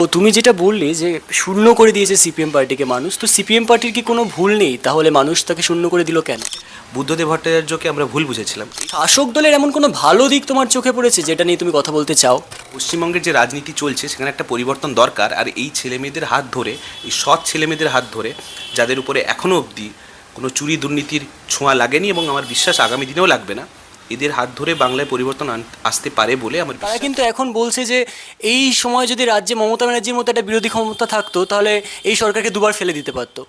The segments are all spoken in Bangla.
তো তুমি যেটা বললে যে শূন্য করে দিয়েছে সিপিএম পার্টিকে মানুষ, তো সিপিএম পার্টির কি কোনো ভুল নেই? তাহলে মানুষ তাকে শূন্য করে দিল কেন? বুদ্ধদেব ভট্টাচার্যকে আমরা ভুল বুঝেছিলাম। শাসক দলের এমন কোনো ভালো দিক তোমার চোখে পড়েছে যেটা নিয়ে তুমি কথা বলতে চাও? পশ্চিমবঙ্গের যে রাজনীতি চলছে সেখানে একটা পরিবর্তন দরকার, আর এই ছেলেমেয়েদের হাত ধরে, এই সৎ ছেলেমেয়েদের হাত ধরে, যাদের উপরে এখনও অবধি কোনো চুরি দুর্নীতির ছোঁয়া লাগেনি এবং আমার বিশ্বাস আগামী দিনেও লাগবে না, এদের হাত ধরে বাংলায় পরিবর্তন আসতে পারে বলে আমার তারা বিশ্বাস। কিন্তু এখন বলছে যে এই সময় যদি রাজ্যে মমতা ব্যানার্জির মতো একটা বিরোধী ক্ষমতা থাকতো তাহলে এই সরকারকে দুবার ফেলে দিতে পারতো।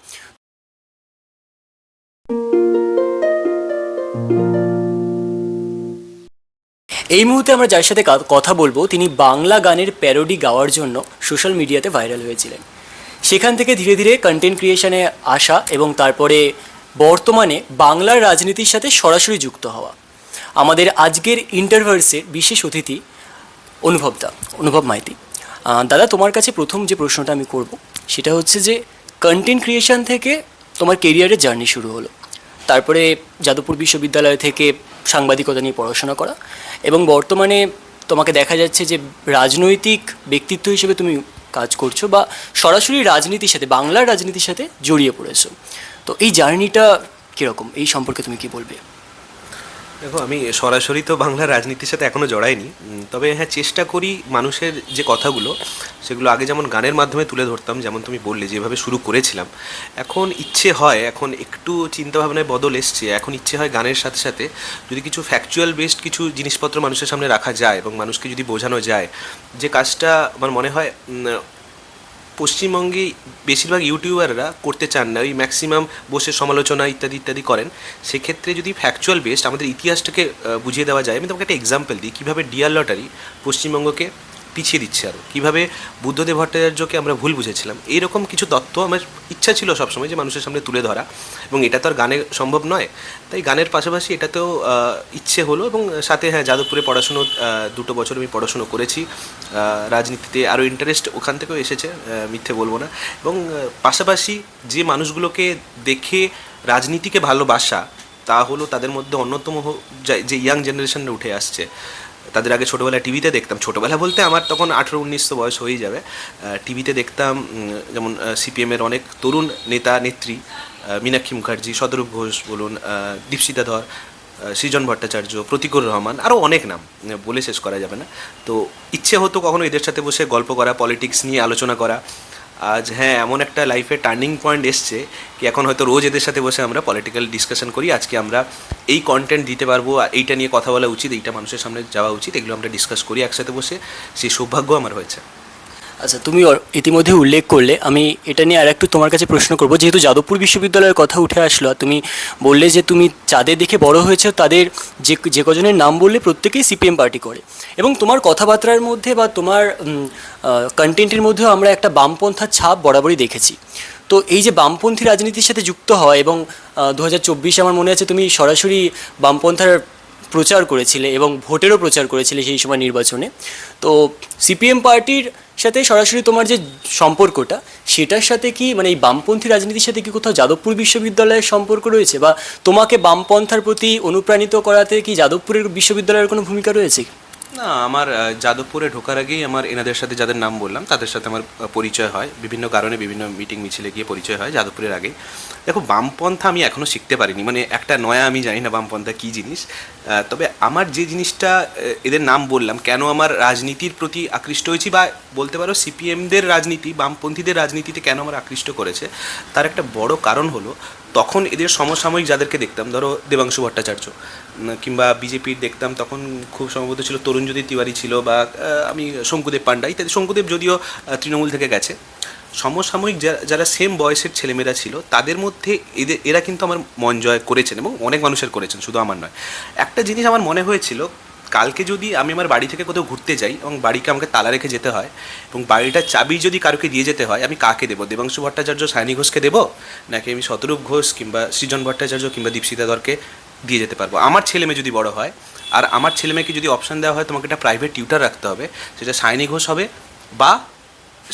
এই মুহূর্তে আমরা যার সাথে কথা বলবো তিনি বাংলা গানের প্যারোডি গাওয়ার জন্য সোশ্যাল মিডিয়াতে ভাইরাল হয়েছিলেন। সেখান থেকে ধীরে ধীরে কন্টেন্ট ক্রিয়েশনে আসা এবং তারপরে বর্তমানে বাংলার রাজনীতির সাথে সরাসরি যুক্ত হওয়া। আমাদের আজকের ইন্টারভার্সের বিশেষ অতিথি অনুভব মাইতি। দাদা, তোমার কাছে প্রথম যে প্রশ্নটা আমি করব সেটা হচ্ছে যে কন্টেন্ট ক্রিয়েশন থেকে তোমার কেরিয়ারের জার্নি শুরু হলো, তারপরে যাদবপুর বিশ্ববিদ্যালয় থেকে সাংবাদিকতা নিয়ে পড়াশোনা করা, এবং বর্তমানে তোমাকে দেখা যাচ্ছে যে রাজনৈতিক ব্যক্তিত্ব হিসেবে তুমি কাজ করছো বা সরাসরি রাজনীতির সাথে, বাংলার রাজনীতির সাথে জড়িয়ে পড়েছো। তো এই জার্নিটা কীরকম, এই সম্পর্কে তুমি কী বলবে? দেখো, আমি সরাসরি তো বাংলার রাজনীতির সাথে এখনও জড়াইনি, তবে হ্যাঁ, চেষ্টা করি মানুষের যে কথাগুলো সেগুলো আগে যেমন গানের মাধ্যমে তুলে ধরতাম, যেমন তুমি বললে যেভাবে শুরু করেছিলাম, এখন ইচ্ছে হয়, এখন একটু চিন্তাভাবনায় বদল এসছে, এখন ইচ্ছে হয় গানের সাথে সাথে যদি কিছু ফ্যাকচুয়াল বেসড কিছু জিনিসপত্র মানুষের সামনে রাখা যায় এবং মানুষকে যদি বোঝানো যায়, যে কাজটা আমার মনে হয় পশ্চিমবঙ্গে বেশিরভাগ ইউটিউবাররা করতে চান না, ওই ম্যাক্সিমাম বসে সমালোচনা ইত্যাদি ইত্যাদি করেন। সেক্ষেত্রে যদি ফ্যাকচুয়াল বেসড আমাদের ইতিহাসটাকে বুঝিয়ে দেওয়া যায়। আমি তোমাকে একটা এক্সাম্পল দিই, কীভাবে ডিয়ার লটারি পশ্চিমবঙ্গকে পিছিয়ে দিচ্ছে, আরও কীভাবে বুদ্ধদেব ভট্টাচার্যকে আমরা ভুল বুঝেছিলাম। এইরকম কিছু তথ্য আমার ইচ্ছা ছিল সবসময় যে মানুষের সামনে তুলে ধরা, এবং এটা তো আর গানে সম্ভব নয়, তাই গানের পাশাপাশি এটাতেও ইচ্ছে হলো। এবং সাথে হ্যাঁ, যাদবপুরে পড়াশুনো 2 বছর আমি পড়াশুনো করেছি, রাজনীতিতে আরও ইন্টারেস্ট ওখান থেকেও এসেছে, মিথ্যে বলবো না। এবং পাশাপাশি যে মানুষগুলোকে দেখে রাজনীতিকে ভালোবাসা, তা হলো তাদের মধ্যে অন্যতম যে ইয়াং জেনারেশনরা উঠে আসছে। তাদের আগে ছোটোবেলায় টিভিতে দেখতাম, ছোটোবেলা বলতে আমার তখন 18-19 তো বয়স হয়েই যাবে, টিভিতে দেখতাম যেমন সিপিএমের অনেক তরুণ নেতা নেত্রী, মীনাক্ষী মুখার্জি, শতরূপ ঘোষ বলুন, দীপশিতা ধর, সৃজন ভট্টাচার্য, প্রতিকুর রহমান, আরও অনেক নাম বলে শেষ করা যাবে না। তো ইচ্ছে হতো কখনো এদের সাথে বসে গল্প করা, পলিটিক্স নিয়ে আলোচনা করা। আজ হ্যাঁ, এমন একটা লাইফে টার্নিং পয়েন্ট এসছে কি এখন হয়তো রোজ এদের সাথে বসে আমরা পলিটিক্যাল ডিসকাশন করি। আজকে আমরা এই কন্টেন্ট দিতে পারবো, এইটা নিয়ে কথা বলা উচিত, এইটা মানুষের সামনে যাওয়া উচিত, এগুলো আমরা ডিসকাস করি একসাথে বসে, সেই সৌভাগ্য আমার হয়েছে। আচ্ছা, তুমি ইতিমধ্যে উল্লেখ করলে, আমি এটা নিয়ে আর একটু তোমার কাছে প্রশ্ন করবো। যেহেতু যাদবপুর বিশ্ববিদ্যালয়ের কথা উঠে আসলো, আর তুমি বললে যে তুমি যাদের দেখে বড় হয়েছে তাদের যে কজনের নাম বললে প্রত্যেকেই সিপিএম পার্টি করে, এবং তোমার কথাবার্তার মধ্যে বা তোমার কন্টেন্টের মধ্যেও আমরা একটা বামপন্থার ছাপ বরাবরই দেখেছি। তো এই যে বামপন্থী রাজনীতির সাথে যুক্ত হওয়া, এবং 2024 আমার মনে আছে তুমি সরাসরি বামপন্থার প্রচার করেছিলে এবং ভোটেরও প্রচার করেছিলে সেই সময় নির্বাচনে। তো সিপিএম পার্টির সাথে সরাসরি তোমার যে সম্পর্কটা, সেটার সাথে কি মানে এই বামপন্থী রাজনীতির সাথে কি কোথাও যাদবপুর বিশ্ববিদ্যালয়ের সম্পর্ক রয়েছে, বা তোমাকে বামপন্থার প্রতি অনুপ্রাণিত করাতে কি যাদবপুরের বিশ্ববিদ্যালয়ের কোনো ভূমিকা রয়েছে? না, আমার যাদবপুরে ঢোকার আগেই আমার এনাদের সাথে যাদের নাম বললাম তাদের সাথে আমার পরিচয় হয়, বিভিন্ন কারণে বিভিন্ন মিটিং মিছিলে গিয়ে পরিচয় হয় যাদবপুরের আগেই। দেখো, বামপন্থা আমি এখনও শিখতে পারিনি, মানে একটা নয়া, আমি জানি না বামপন্থা কী জিনিস। তবে আমার যে জিনিসটা এদের নাম বললাম, কেন আমার রাজনীতির প্রতি আকৃষ্ট হয়েছি, বা বলতে পারো সিপিএমদের রাজনীতি বামপন্থীদের রাজনীতিতে কেন আমার আকৃষ্ট করেছে, তার একটা বড় কারণ হলো তখন এদের সমসাময়িক যাদেরকে দেখতাম, ধরো দেবাংশু ভট্টাচার্য, কিংবা বিজেপির দেখতাম তখন খুব সম্ভবত ছিল তরুণজ্যোতি তিওয়ারি ছিল, বা আমি শঙ্কুদেব পান্ডা ইত্যাদি। শঙ্কুদেব যদিও তৃণমূল থেকে গেছে। সমসাময়িক যারা সেম বয়সের ছেলেমেয়েরা ছিল তাদের মধ্যে এরা কিন্তু আমার মন জয় করেছেন এবং অনেক মানুষের করেছেন, শুধু আমার নয়। একটা জিনিস আমার মনে হয়েছিল, কালকে যদি আমি আমার বাড়ি থেকে কোথাও ঘুরতে যাই এবং বাড়িকে আমাকে তালা রেখে যেতে হয়, এবং বাড়িটার চাবি যদি কারোকে দিয়ে যেতে হয়, আমি কাকে দেবো? দেবাংশু ভট্টাচার্য, সায়নী ঘোষকে দেবো, নাকি আমি শতরূপ ঘোষ কিংবা সৃজন ভট্টাচার্য কিংবা দীপশিতা ধরকে দিয়ে যেতে পারবো? আমার ছেলেমেয়ে যদি বড় হয়, আর আমার ছেলেমেয়েকে যদি অপশান দেওয়া হয় তোমাকে একটা প্রাইভেট টিউটার রাখতে হবে, সেটা সায়নী ঘোষ হবে বা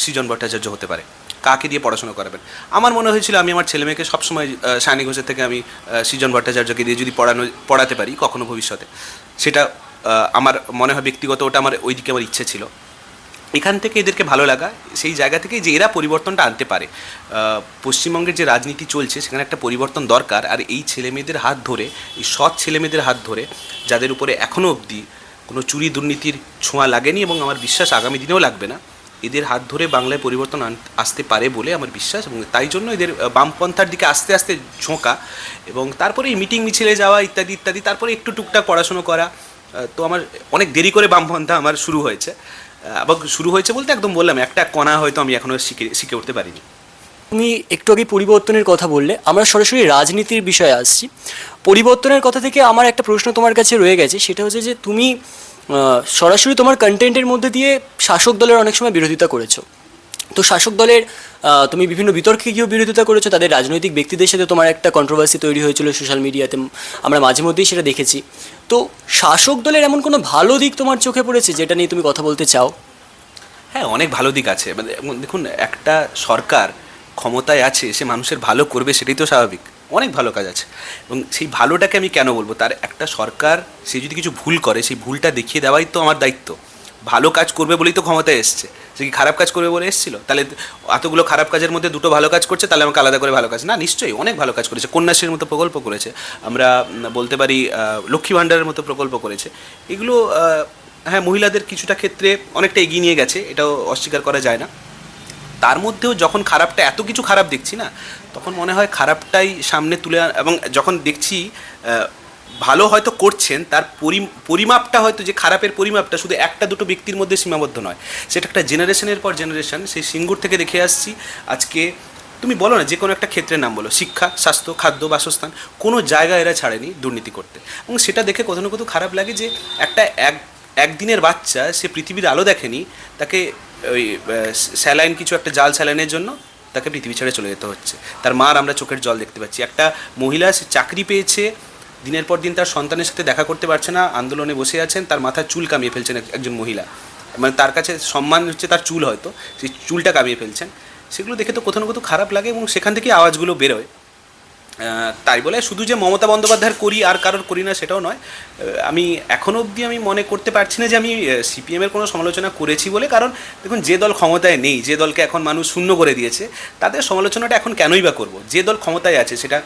সৃজন ভট্টাচার্য হতে পারে, কাকে দিয়ে পড়াশোনা করাবেন? আমার মনে হয়েছিল আমি আমার ছেলেমেয়েকে সবসময় সায়নী ঘোষের থেকে আমি সৃজন ভট্টাচার্যকে দিয়ে যদি পড়াতে পারি কখনো ভবিষ্যতে, সেটা আমার মনে হয় ব্যক্তিগত, ওটা আমার ওই দিকে আমার ইচ্ছে ছিল। এখান থেকে এদেরকে ভালো লাগা, সেই জায়গা থেকে যে এরা পরিবর্তনটা আনতে পারে। পশ্চিমবঙ্গের যে রাজনীতি চলছে সেখানে একটা পরিবর্তন দরকার, আর এই ছেলেমেয়েদের হাত ধরে, এই সৎ ছেলেমেয়েদের হাত ধরে, যাদের উপরে এখনও অবধি কোনো চুরি দুর্নীতির ছোঁয়া লাগেনি এবং আমার বিশ্বাস আগামী দিনেও লাগবে না, এদের হাত ধরে বাংলায় পরিবর্তন আসতে পারে বলে আমার বিশ্বাস। এবং তাই জন্য এদের বামপন্থার দিকে আস্তে আস্তে ঝোঁকা, এবং তারপরে এই মিটিং মিছিলে যাওয়া ইত্যাদি ইত্যাদি, তারপরে একটু টুকটাক পড়াশুনো করা। তো আমার অনেক দেরি করে বামপন্থা আমার শুরু হয়েছে। আবার শুরু হয়েছে বলতে একদম বললাম একটা কণা হয়তো আমি এখনও শিখে উঠতে পারিনি। তুমি একটু আগে পরিবর্তনের কথা বললে, আমরা সরাসরি রাজনীতির বিষয়ে আসছি। পরিবর্তনের কথা থেকে আমার একটা প্রশ্ন তোমার কাছে রয়ে গেছে, সেটা হচ্ছে যে তুমি সরাসরি তোমার কন্টেন্টের মধ্যে দিয়ে শাসক দলের অনেক সময় বিরোধিতা করেছো। তো শাসক দলের তুমি বিভিন্ন বিতর্কে গিয়েও বিরোধিতা করেছো, তাদের রাজনৈতিক ব্যক্তিদের সাথে তোমার একটা কন্ট্রোভার্সি তৈরি হয়েছিল সোশ্যাল মিডিয়াতে, আমরা মাঝে মধ্যেই সেটা দেখেছি। তো শাসক দলের এমন কোনো ভালো দিক তোমার চোখে পড়েছে যেটা নিয়ে তুমি কথা বলতে চাও? হ্যাঁ, অনেক ভালো দিক আছে। মানে দেখুন, একটা সরকার ক্ষমতায় আছে, সে মানুষের ভালো করবে সেটাই তো স্বাভাবিক। অনেক ভালো কাজ আছে, এবং সেই ভালোটাকে আমি কেন বলবো, তার একটা সরকার সে যদি কিছু ভুল করে সেই ভুলটা দেখিয়ে দেওয়াই তো আমার দায়িত্ব। ভালো কাজ করবে বলেই তো ক্ষমতায় এসছে, সে কি খারাপ কাজ করবে বলে এসেছিল? তাহলে এতগুলো খারাপ কাজের মধ্যে দুটো ভালো কাজ করছে, তাহলে আমাকে আলাদা করে ভালো কাজ না, নিশ্চয়ই অনেক ভালো কাজ করেছে। কন্যাশ্রীর মতো প্রকল্প করেছে, আমরা বলতে পারি লক্ষ্মী ভাণ্ডারের মতো প্রকল্প করেছে। এগুলো হ্যাঁ, মহিলাদের কিছুটা ক্ষেত্রে অনেকটা এগিয়ে নিয়ে গেছে, এটাও অস্বীকার করা যায় না। তার মধ্যেও যখন খারাপটা, এত কিছু খারাপ দেখছি না, তখন মনে হয় খারাপটাই সামনে তুলে এবং যখন দেখছি ভালো হয়তো করছেন, তার পরিমাপটা হয়তো, যে খারাপের পরিমাপটা শুধু একটা দুটো ব্যক্তির মধ্যে সীমাবদ্ধ নয়, সেটা একটা জেনারেশনের পর জেনারেশন। সেই সিঙ্গুর থেকে দেখে আসছি আজকে। তুমি বলো না, যে কোনো একটা ক্ষেত্রের নাম বলো, শিক্ষা, স্বাস্থ্য, খাদ্য, বাসস্থান, কোনো জায়গায় এরা ছাড়েনি দুর্নীতি করতে। এবং সেটা দেখে কোথাও না কোথাও খারাপ লাগে যে একটা একদিনের বাচ্চা, সে পৃথিবীর আলো দেখেনি, তাকে ওই স্যালাইন, কিছু একটা জাল স্যালাইনের জন্য তাকে পৃথিবী ছেড়ে চলে যেতে হচ্ছে। তার মার আমরা চোখের জল দেখতে পাচ্ছি। একটা মহিলা, সে চাকরি পেয়েছে, দিনের পর দিন তার সন্তানের সাথে দেখা করতে পারছে না, আন্দোলনে বসে আছেন, তার মাথার চুল কামিয়ে ফেলছেন একজন মহিলা। মানে তার কাছে সম্মান হচ্ছে তার চুল, হয়তো সেই চুলটা কামিয়ে ফেলছেন। সেগুলো দেখে তো কোথাও না কোথাও খারাপ লাগে, এবং সেখান থেকে আওয়াজগুলো বেরোয়। তাই বলে শুধু যে মমতা বন্দ্যোপাধ্যায়ের করি আর কারোর করি না সেটাও নয়। আমি এখনও অবধি আমি মনে করতে পারছি না যে আমি সিপিএমের কোনো সমালোচনা করেছি বলে। কারণ দেখুন, যে দল ক্ষমতায় নেই, যে দলকে এখন মানুষ শূন্য করে দিয়েছে, তাদের সমালোচনাটা এখন কেনই বা করব? যে দল ক্ষমতায় আছে, সেটা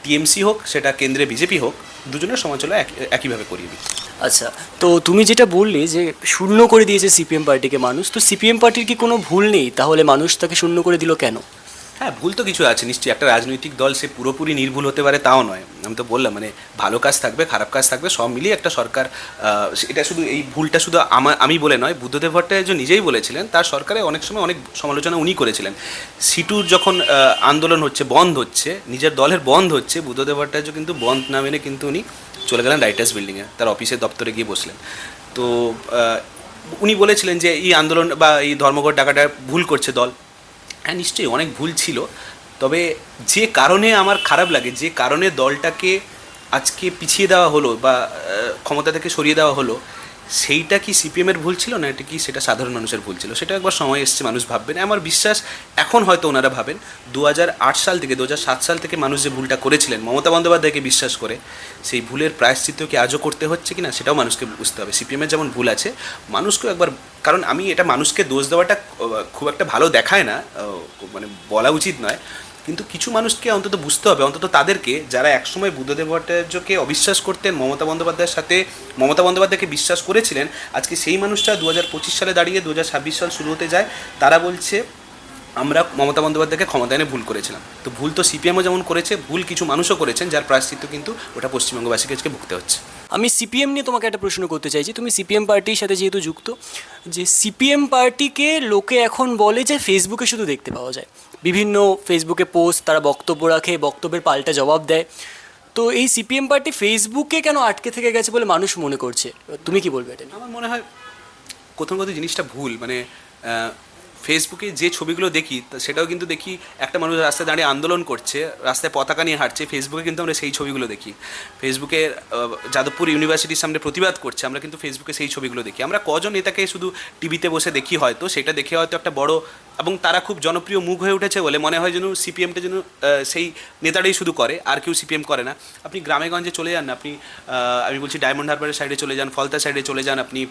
টিএমসি হোক, সেটা কেন্দ্রে বিজেপি হোক, দুজনের সমালোচনা একইভাবে করিয়ে দিই। আচ্ছা, তো তুমি যেটা বললে যে শূন্য করে দিয়েছে সিপিএম পার্টিকে মানুষ, তো সিপিএম পার্টির কি কোনো ভুল নেই? তাহলে মানুষ তাকে শূন্য করে দিল কেন? হ্যাঁ, ভুল তো কিছু আছে নিশ্চয়ই। একটা রাজনৈতিক দল সে পুরোপুরি নির্ভুল হতে পারে তাও নয়। আমি তো বললাম, মানে ভালো কাজ থাকবে, খারাপ কাজ থাকবে, সব মিলিয়ে একটা সরকার। এটা শুধু, এই ভুলটা শুধু আমি বলে নয়, বুদ্ধদেব ভট্টাচার্য নিজেই বলেছিলেন, তার সরকারে অনেক সময় অনেক সমালোচনা উনি করেছিলেন। সিটুর যখন আন্দোলন হচ্ছে, বন্ধ হচ্ছে, নিজের দলের বন্ধ হচ্ছে, বুদ্ধদেব ভট্টাচার্য কিন্তু বন্ধ না মেনে কিন্তু উনি চলে গেলেন রাইটার্স বিল্ডিংয়ে, তার অফিসের দপ্তরে গিয়ে বসলেন। তো উনি বলেছিলেন যে এই আন্দোলন বা এই ধর্মঘট ডাকাটা ভুল করছে দল। হ্যাঁ, নিশ্চয়ই অনেক ভুল ছিল। তবে যে কারণে আমার খারাপ লাগে, যে কারণে দলটাকে আজকে পিছিয়ে দেওয়া হলো বা ক্ষমতা থেকে সরিয়ে দেওয়া হলো, সেইটা কি সিপিএমের ভুল ছিল, না এটা কি সেটা সাধারণ মানুষের ভুল ছিল? সেটা একবার সময় এসছে, মানুষ ভাববেন। আমার বিশ্বাস এখন হয়তো ওনারা ভাবেন। 2008 সাল থেকে 2007 সাল থেকে মানুষ যে ভুলটা করেছিলেন মমতা বন্দ্যোপাধ্যায়কে বিশ্বাস করে, সেই ভুলের প্রায়শ্চিত্ত কি আজও করতে হচ্ছে কি না, সেটাও মানুষকে বুঝতে হবে। সিপিএমের যেমন ভুল আছে, মানুষকেও একবার, কারণ আমি এটা মানুষকে দোষ দেওয়াটা খুব একটা ভালো দেখায় না, মানে বলা উচিত নয়, কিন্তু কিছু মানুষকে অন্তত বুঝতে হবে, অন্তত তাদেরকে যারা একসময় বুদ্ধদেব ভট্টাচার্যকে অবিশ্বাস করতেন, মমতা বন্দ্যোপাধ্যায়ের সাথে মমতা বন্দ্যোপাধ্যায়কে বিশ্বাস করেছিলেন, আজকে সেই মানুষটা 2025 সালে দাঁড়িয়ে 2026 সাল শুরু হতে যায়, তারা বলছে আমরা মমতা বন্দ্যোপাধ্যায়কে ক্ষমতা এনে ভুল করেছিলাম। তো ভুল তো সিপিএমও যেমন করেছে, ভুল কিছু মানুষও করেছেন, যার প্রায়শ্চিত্ত কিন্তু ওটা পশ্চিমবঙ্গবাসীকে আজকে ভুগতে হচ্ছে। আমি সিপিএম নিয়ে তোমাকে একটা প্রশ্ন করতে চাইছি, তুমি সিপিএম পার্টির সাথে যেহেতু যুক্ত, যে সিপিএম পার্টিকে লোকে এখন বলে যে ফেসবুকে শুধু দেখতে পাওয়া যায়, বিভিন্ন ফেসবুকে পোস্ট, তারা বক্তব্য রাখে, বক্তব্যের পাল্টা জবাব দেয়। তো এই সিপিএম পার্টি ফেসবুকে কেন আটকে থেকে গেছে বলে মানুষ মনে করছে? তুমি কি বলবে এটা নিয়ে? আমার মনে হয় কোথাও কোথাও জিনিসটা ভুল। মানে ফেসবুকে যে ছবিগুলো দেখি, সেটাও কিন্তু দেখি একটা মানুষ রাস্তায় দাঁড়িয়ে আন্দোলন করছে, রাস্তায় পতাকা নিয়ে হাঁটছে, ফেসবুকে কিন্তু আমরা সেই ছবিগুলো দেখি। ফেসবুকে যাদবপুর ইউনিভার্সিটির সামনে প্রতিবাদ করছে, আমরা কিন্তু ফেসবুকে সেই ছবিগুলো দেখি। আমরা কজন নেতাকে শুধু টিভিতে বসে দেখি, হয়তো সেটা দেখে হয়তো একটা বড়, এবং তারা খুব জনপ্রিয় মুখ হয়ে উঠেছে বলে মনে হয় যেন সিপিএমটা যেন সেই নেতাটাই শুধু করে, আর কেউ সিপিএম করে না। আপনি গ্রামে গঞ্জে চলে যান, আপনি আমি বলছি ডায়মন্ড হারবারের সাইডে চলে যান, ফলতা সাইডে চলে যান, আপনি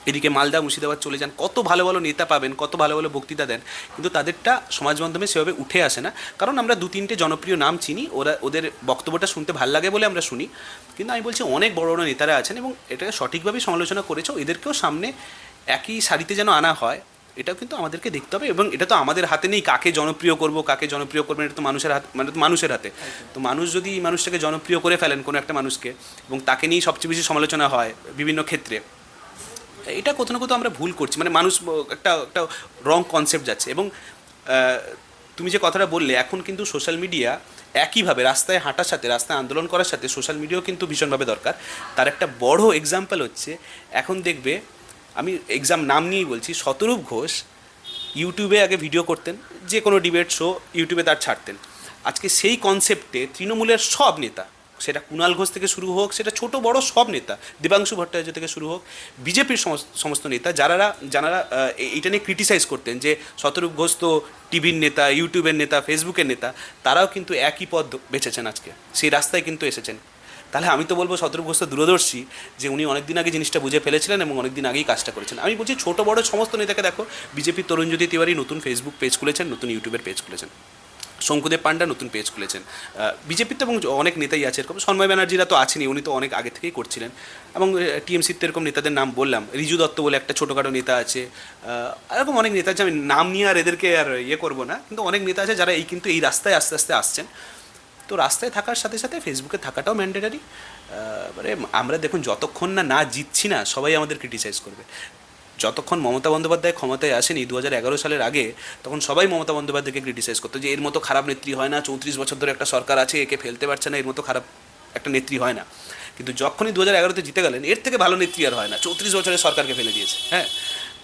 এদিকে মালদা মুর্শিদাবাদ চলে যান, কত ভালো ভালো নেতা পাবেন, কত ভালো ভালো বক্তৃতা দেন, কিন্তু তাদেরটা সমাজ মাধ্যমে সেভাবে উঠে আসে না। কারণ আমরা 2-3টে জনপ্রিয় নাম চিনি, ওদের বক্তব্যটা শুনতে ভালো লাগে বলে আমরা শুনি। কিন্তু আমি বলছি অনেক বড় বড় নেতারা আছেন এবং এটাকে সঠিকভাবেই সমালোচনা করেছে, এদেরকেও সামনে একই সারিতে যেন আনা হয়, এটাও কিন্তু আমাদেরকে দেখতে হবে। এবং এটা তো আমাদের হাতে নেই কাকে জনপ্রিয় করব কাকে জনপ্রিয় করবেন, এটা তো মানুষের হাত, মানে তো মানুষের হাতে। তো মানুষ যদি এই মানুষটাকে জনপ্রিয় করে ফেলেন কোনো একটা মানুষকে, এবং তাকে নিয়েই সবচেয়ে বেশি সমালোচনা হয় বিভিন্ন ক্ষেত্রে, এটা কোথাও না কোথাও আমরা ভুল করছি, মানে মানুষ একটা একটা রং কনসেপ্ট যাচ্ছে। এবং তুমি যে কথাটা বললে, এখন কিন্তু সোশ্যাল মিডিয়া একইভাবে রাস্তায় হাঁটার সাথে, রাস্তায় আন্দোলন করার সাথে সোশ্যাল মিডিয়াও কিন্তু ভীষণভাবে দরকার। তার একটা বড় এক্সাম্পল হচ্ছে, এখন দেখবে, আমি নাম নিয়েই বলছি, শতরূপ ঘোষ ইউটিউবে আগে ভিডিও করতেন, যে কোনো ডিবেট শো ইউটিউবে তার ছাড়তেন। আজকে সেই কনসেপ্টে তৃণমূলের সব নেতা, সেটা কুণাল ঘোষ থেকে শুরু হোক, সেটা ছোট বড় সব নেতা, দেবাংশু ভট্টাচার্য থেকে শুরু হোক, বিজেপির সমস্ত নেতা যারা এইটা নিয়ে ক্রিটিসাইজ করতেন যে শতরূপ ঘোষ তো টিভির নেতা, ইউটিউবের নেতা, ফেসবুকের নেতা, তারাও কিন্তু একই পথ বেছেছেন, আজকে সেই রাস্তায় কিন্তু এসেছেন। তাহলে আমি তো বলবো শতরূপ ঘোষ তো দূরদর্শী, যে উনি অনেকদিন আগে জিনিসটা বুঝে ফেলেছিলেন এবং অনেকদিন আগেই কাজটা করেছেন। আমি বলছি ছোটো বড় সমস্ত নেতাকে দেখো, বিজেপির তরুণজ্যোতি তিওয়ারি নতুন ফেসবুক পেজ খুলেছেন, নতুন ইউটিউবের পেজ খুলেছেন, শঙ্কুদেব পান্ডা নতুন পেজ খুলেছেন, বিজেপির তো এবং অনেক নেতাই আছে এরকম, সন্ময় ব্যানার্জিরা তো আছেনই, উনি তো অনেক আগে থেকেই করছিলেন। এবং টিএমসির তো এরকম নেতাদের নাম বললাম, রিজু দত্ত বলে একটা ছোটোখাটো নেতা আছে, এরকম অনেক নেতা আছে, আমি নাম নিয়ে আর এদেরকে আর ইয়ে করবো না, কিন্তু অনেক নেতা আছে যারা কিন্তু এই রাস্তায় আস্তে আস্তে আসছেন। তো রাস্তায় থাকার সাথে সাথে ফেসবুকে থাকাটাও ম্যান্ডেটারি। মানে আমরা দেখুন, যতক্ষণ না জিতছি না, সবাই আমাদের ক্রিটিসাইজ করবে। যতক্ষণ মমতা বন্দ্যোপাধ্যায় ক্ষমতায় আসেনি 2011 সালের আগে, তখন সবাই মমতা বন্দ্যোপাধ্যায়কে ক্রিটিসাইজ করতো যে এর মতো খারাপ নেত্রী হয় না, 34 বছর ধরে একটা সরকার আছে, একে ফেলতে পারছে না, এর মতো খারাপ একটা নেত্রী হয় না। কিন্তু যখনই 2011-তে জিতে গেলেন, এর থেকে ভালো নেত্রী আর হয় না, 34 বছরের সরকারকে ফেলে দিয়েছে। হ্যাঁ,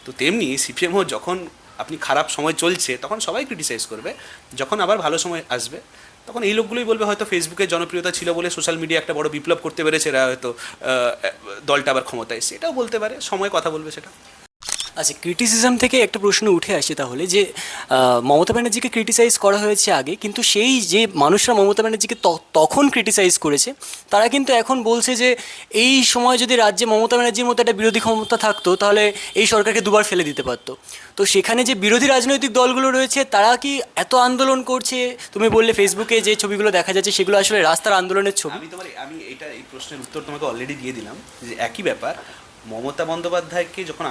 তো তেমনি সিপিএমও যখন আপনি খারাপ সময় চলছে তখন সবাই ক্রিটিসাইজ করবে, যখন আবার ভালো সময় আসবে তখন এই লোকগুলোই বলবে হয়তো ফেসবুকে জনপ্রিয়তা ছিল বলে সোশ্যাল মিডিয়া একটা বড় বিপ্লব করতে পেরেছে, এরা হয়তো দলটা আবার ক্ষমতায়, সেটাও বলতে পারে, সময় কথা বলবে সেটা। আচ্ছা, ক্রিটিসিজম থেকে একটা প্রশ্ন উঠে আসে তাহলে, যে মমতা ব্যানার্জিকে ক্রিটিসাইজ করা হয়েছে আগে, কিন্তু সেই যে মানুষরা মমতা ব্যানার্জিকে তখন ক্রিটিসাইজ করেছে, তারা কিন্তু এখন বলছে যে এই সময় যদি রাজ্যে মমতা ব্যানার্জির মতো একটা বিরোধী ক্ষমতা থাকতো, তাহলে এই সরকারকে দুবার ফেলে দিতে পারতো। তো সেখানে যে বিরোধী রাজনৈতিক দলগুলো রয়েছে, তারা কি এত আন্দোলন করছে? তুমি বললে ফেসবুকে যে ছবিগুলো দেখা যাচ্ছে সেগুলো আসলে রাস্তার আন্দোলনের ছবি। আমি এই প্রশ্নের উত্তর তোমাকে অলরেডি দিয়ে দিলাম, যে একই ব্যাপার। মমতা বন্দ্যোপাধ্যায়কে যখন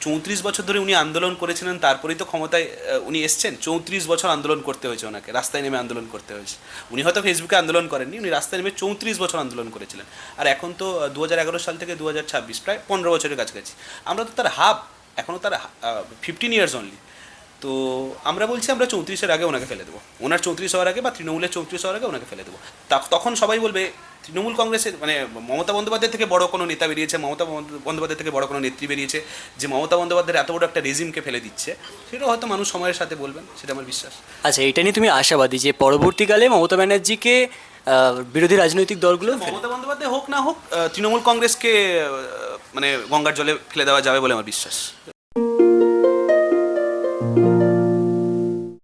34 বছর ধরে উনি আন্দোলন করেছিলেন, তারপরেই তো ক্ষমতায় উনি এসছেন। 34 বছর আন্দোলন করতে হয়েছে ওনাকে, রাস্তায় নেমে আন্দোলন করতে হয়েছে। উনি হয়তো ফেসবুকে আন্দোলন করেননি, উনি রাস্তায় নেমে 34 বছর আন্দোলন করেছিলেন। আর এখন তো 2011 সাল থেকে 2026, প্রায় 15 বছরের কাছাকাছি। আমরা তো তার এখনও তার 15 ইয়ার্স অনলি। তো আমরা বলছি আমরা 34-এর আগে ওনাকে ফেলে দেবো, ওনার 34 হওয়ার আগে বা তৃণমূলের 34 হওয়ার আগে ওনাকে ফেলে দেবো। তখন সবাই বলবে তৃণমূল কংগ্রেসের, মানে মমতা বন্দ্যোপাধ্যায় থেকে বড় কোনো নেতা বেরিয়েছে, মমতা বন্দ্যোপাধ্যায় থেকে বড় কোনো নেত্রী বেরিয়েছে, যে মমতা বন্দ্যোপাধ্যায়ের এত বড় একটা রেজিমকে ফেলে দিচ্ছে, সেটা হয়তো মানুষ সময়ের সাথে বলবেন, সেটা আমার বিশ্বাস। আচ্ছা, এটা নিয়ে তুমি আশাবাদী যে পরবর্তীকালে মমতা ব্যানার্জিকে বিরোধী রাজনৈতিক দলগুলো মমতা বন্দ্যোপাধ্যায় হোক না হোক, তৃণমূল কংগ্রেসকে মানে গঙ্গার জলে ফেলে দেওয়া যাবে বলে আমার বিশ্বাস।